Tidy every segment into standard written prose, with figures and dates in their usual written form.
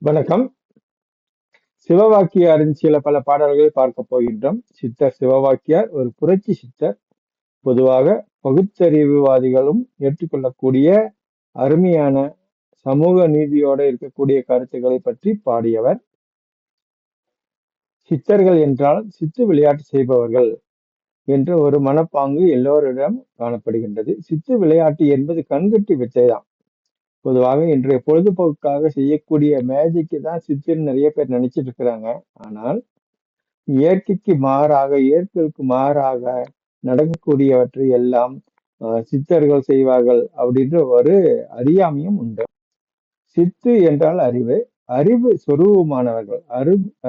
வணக்கம். சிவவாக்கியாரின் சில பல பாடல்களை பார்க்கப் போகின்றோம். சித்தர் சிவவாக்கியார் ஒரு புரட்சி சித்தர். பொதுவாக பகுத்தறிவுவாதிகளும் ஏற்றுக்கொள்ளக்கூடிய அருமையான சமூக நீதியோட இருக்கக்கூடிய கருத்துக்களை பற்றி பாடியவர். சித்தர்கள் என்றால் சித்து விளையாட்டு செய்பவர்கள் என்ற ஒரு மனப்பாங்கு எல்லோரிடம் காணப்படுகின்றது. சித்து விளையாட்டு என்பது கண்கட்டி வித்தைதான். பொதுவாக இன்றைய பொழுதுபோக்குக்காக செய்யக்கூடிய மேஜிக்கு தான் சித்துன்னு நிறைய பேர் நினைச்சிட்டு இருக்கிறாங்க. ஆனால் இயற்கைக்கு மாறாக நடக்கக்கூடியவற்றை எல்லாம் சித்தர்கள் செய்வார்கள் அப்படின்ற ஒரு அறியாமையும் உண்டு. சித்து என்றால் அறிவு சொரூபமானவர்கள்,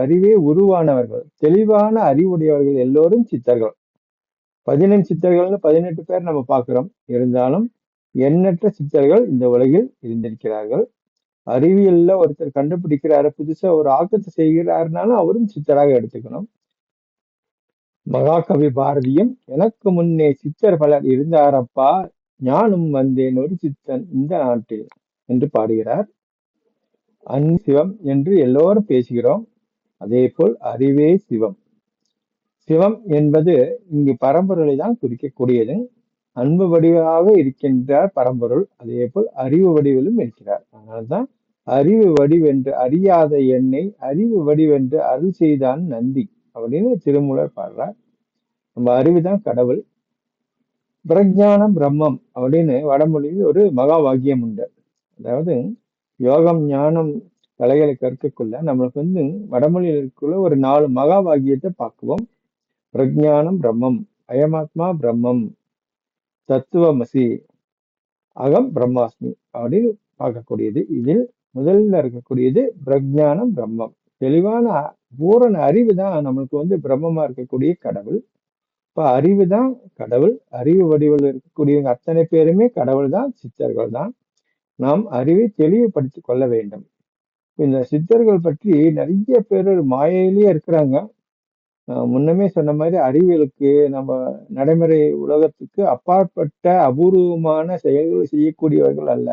அறிவே உருவானவர்கள், தெளிவான அறிவுடையவர்கள் எல்லோரும் சித்தர்கள். 15 சித்தர்கள்னு 18 பேர் நம்ம பார்க்கிறோம். இருந்தாலும் எண்ணற்ற சித்தர்கள் இந்த உலகில் இருந்திருக்கிறார்கள். அறிவியல்ல ஒருத்தர் கண்டுபிடிக்கிறாரு, புதுசா ஒரு ஆக்கத்தை செய்கிறாருனாலும் அவரும் சித்தராக எடுத்துக்கணும். மகாகவி பாரதியும் எனக்கு முன்னே சித்தர் பலர் இருந்தாரப்பா, ஞானும் வந்தேன் ஒரு சித்தன் இந்த நாட்டில் என்று பாடுகிறார். சிவம் என்று எல்லோரும் பேசுகிறோம். அதே போல் அறிவே சிவம். சிவம் என்பது இங்கு பரம்பொருளை தான் குறிக்கக்கூடியது. அன்பு வடிவாக இருக்கின்றார் பரம்பொருள். அதே போல் அறிவு வடிவிலும் இருக்கிறார். அதனால்தான் அறிவு வடிவென்று அறியாத என்னை அறிவு வடிவென்று அருள் செய்தான் நந்தி அப்படின்னு திருமூலர் பாடுறார். நம்ம அறிவுதான் கடவுள். பிரஜானம் பிரம்மம் அப்படின்னு வடமொழியில் ஒரு மகா வாக்கியம் உண்டு. அதாவது யோகம் ஞானம் கலைகளை கற்கக்குள்ள நம்மளுக்கு வடமொழியில் இருக்குள்ள ஒரு 4 மகா வாக்கியத்தை பார்க்குவோம். பிரஜானம் பிரம்மம், அயமாத்மா பிரம்மம், தத்துவமசி, அகம் பிரம்மாஸ்மி அப்படின்னு பார்க்கக்கூடியது. இதில் முதல்ல இருக்கக்கூடியது பிரஜானம் பிரம்மம். தெளிவான பூரண அறிவு தான் நம்மளுக்கு பிரம்மமா இருக்கக்கூடிய கடவுள். இப்ப அறிவு தான் கடவுள். அறிவு வடிவில் இருக்கக்கூடிய அத்தனை பேருமே கடவுள் தான், சித்தர்கள் தான். நாம் அறிவை தெளிவுபடுத்திக் கொள்ள வேண்டும். இந்த சித்தர்கள் பற்றி நிறைய பேர் மாயையிலேயே இருக்கிறாங்க. முன்னமே சொன்ன மாதிரி அறிவியலுக்கு நம்ம நடைமுறை உலகத்துக்கு அப்பாற்பட்ட அபூர்வமான செயல்களை செய்யக்கூடியவர்கள் அல்ல.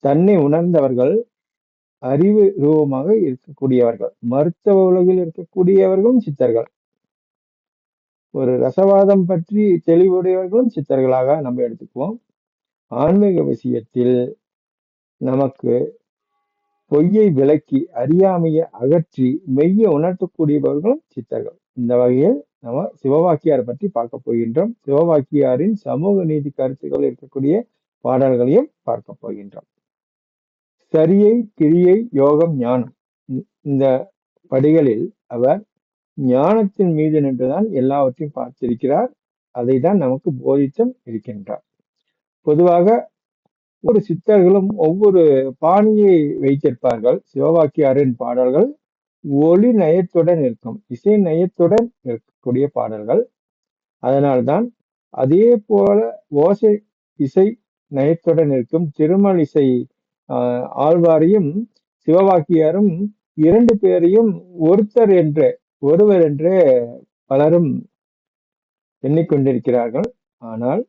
தன்னை உணர்ந்தவர்கள், அறிவு ரூபமாக இருக்கக்கூடியவர்கள். மருத்துவ உலகில் இருக்கக்கூடியவர்களும் சித்தர்கள். ஒரு ரசவாதம் பற்றி தெளிவுடையவர்களும் சித்தர்களாக நம்ம எடுத்துக்குவோம். ஆன்மீக விஷயத்தில் நமக்கு பொய்யை விளக்கி அறியாமையை அகற்றி மெய்யை உணர்த்தக்கூடியவர்களும் சித்தர்கள். இந்த வகையில் நம்ம சிவவாக்கியார் பற்றி பார்க்க போகின்றோம். சிவவாக்கியாரின் சமூக நீதி கருத்துக்கள் இருக்கக்கூடிய பாடல்களையும் பார்க்க போகின்றோம். சரியை, கிரியை, யோகம், ஞானம் இந்த படிகளில் அவர் ஞானத்தின் மீது நின்றுதான் எல்லாவற்றையும் பார்த்திருக்கிறார். அதை தான் நமக்கு போதித்தும் இருக்கின்றார். பொதுவாக ஒவ்வொரு சித்தர்களும் ஒவ்வொரு பாணியை வைத்திருப்பார்கள். சிவவாக்கியாரின் பாடல்கள் ஒளி நயத்துடன் இருக்கும், இசை நயத்துடன் இருக்கக்கூடிய பாடல்கள். அதனால்தான் அதே போல ஓசை இசை நயத்துடன் இருக்கும் திருமல் இசை ஆழ்வாரையும் சிவவாக்கியாரும் 2 பேரையும் ஒருவர் என்று பலரும் எண்ணிக்கொண்டிருக்கிறார்கள். ஆனால்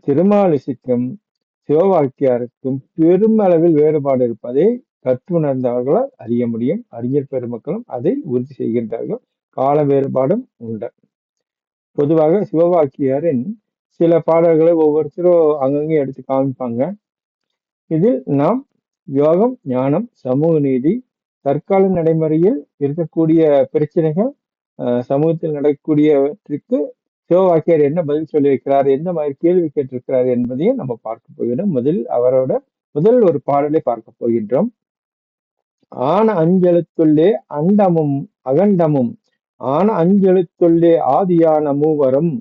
திருமாலிசைக்கும் சிவவாக்கியாருக்கும் பெருமளவில் வேறுபாடு இருப்பதை கற்றுணர்ந்தவர்களால் அறிய முடியும். அறிஞர் பெருமக்களும் அதை உறுதி செய்கின்றார்கள். கால வேறுபாடும் உண்டு. பொதுவாக சிவவாக்கியாரின் சில பாடல்களை ஒவ்வொருத்தரும் அங்கங்கே எடுத்து காமிப்பாங்க. இதில் நாம் யோகம், ஞானம், சமூக நீதி, தற்கால நடைமுறையில் இருக்கக்கூடிய பிரச்சனைகள், சமூகத்தில் நடக்கக்கூடியவற்றுக்கு சிவவாக்கியார் என்ன பதில் சொல்லியிருக்கிறார், எந்த மாதிரி கேள்வி கேட்டிருக்கிறார் என்பதையும் நம்ம பார்க்க போகிறோம். அவரோட முதல் ஒரு பாடலை பார்க்க போகின்றோம். ஆன அஞ்செழுத்துள்ளே அண்டமும் அகண்டமும், ஆன அஞ்செழுத்துள்ளே ஆதியான மூவரும்,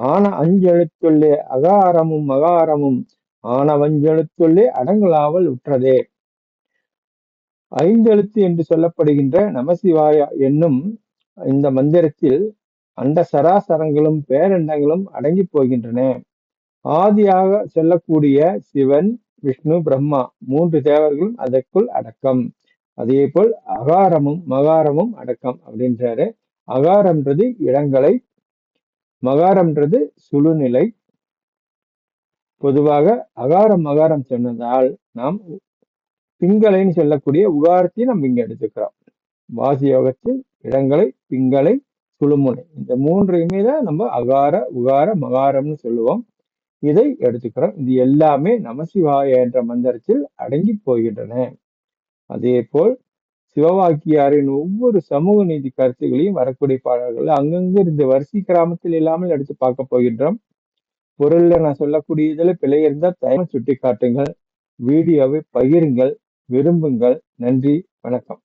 ஆன அஞ்செழுத்துள்ளே அகாரமும் மகாரமும், ஆன வஞ்செழுத்துள்ளே அடங்கலாவல் உற்றதே. 5 எழுத்து என்று சொல்லப்படுகின்ற நமசிவாய என்னும் இந்த மந்திரத்தில் அண்ட சராசரங்களும் பேரண்டங்களும் அடங்கி போகின்றன. ஆதியாக சொல்லக்கூடிய சிவன், விஷ்ணு, பிரம்மா 3 தேவர்களும் அதற்குள் அடக்கம். அதே போல் அகாரமும் மகாரமும் அடக்கம் அப்படின்றாரு. அகாரம்ன்றது இடங்களை, மகாரம்ன்றது சுழுநிலை. பொதுவாக அகாரம் மகாரம் சொன்னதால் நாம் பிங்களைன்னு சொல்லக்கூடிய உகாரத்தையும் நம்ம இங்க எடுத்துக்கிறோம். வாசி யோகத்தில் இடங்களை, பிங்களை, சுழுமுனை இந்த மூன்றையுமே தான் நம்ம அகார, உகார, மகாரம்னு சொல்லுவோம். இதை எடுத்துக்கிறோம். இது எல்லாமே நமசிவாய என்ற மந்திரத்தில் அடங்கி போகின்றன. அதே போல் சிவவாக்கியாரின் ஒவ்வொரு சமூக நீதி கருத்துகளையும் வரக்கூடிய பாடல்கள் அங்கங்க இந்த வரிசை கிராமத்தில் இல்லாமல் எடுத்து பார்க்க போகின்றோம். பொருள்ல நான் சொல்லக்கூடிய இதுல பிழை இருந்தால் தயவு சுட்டி காட்டுங்கள். வீடியோவை பகிருங்கள், விரும்புங்கள். நன்றி, வணக்கம்.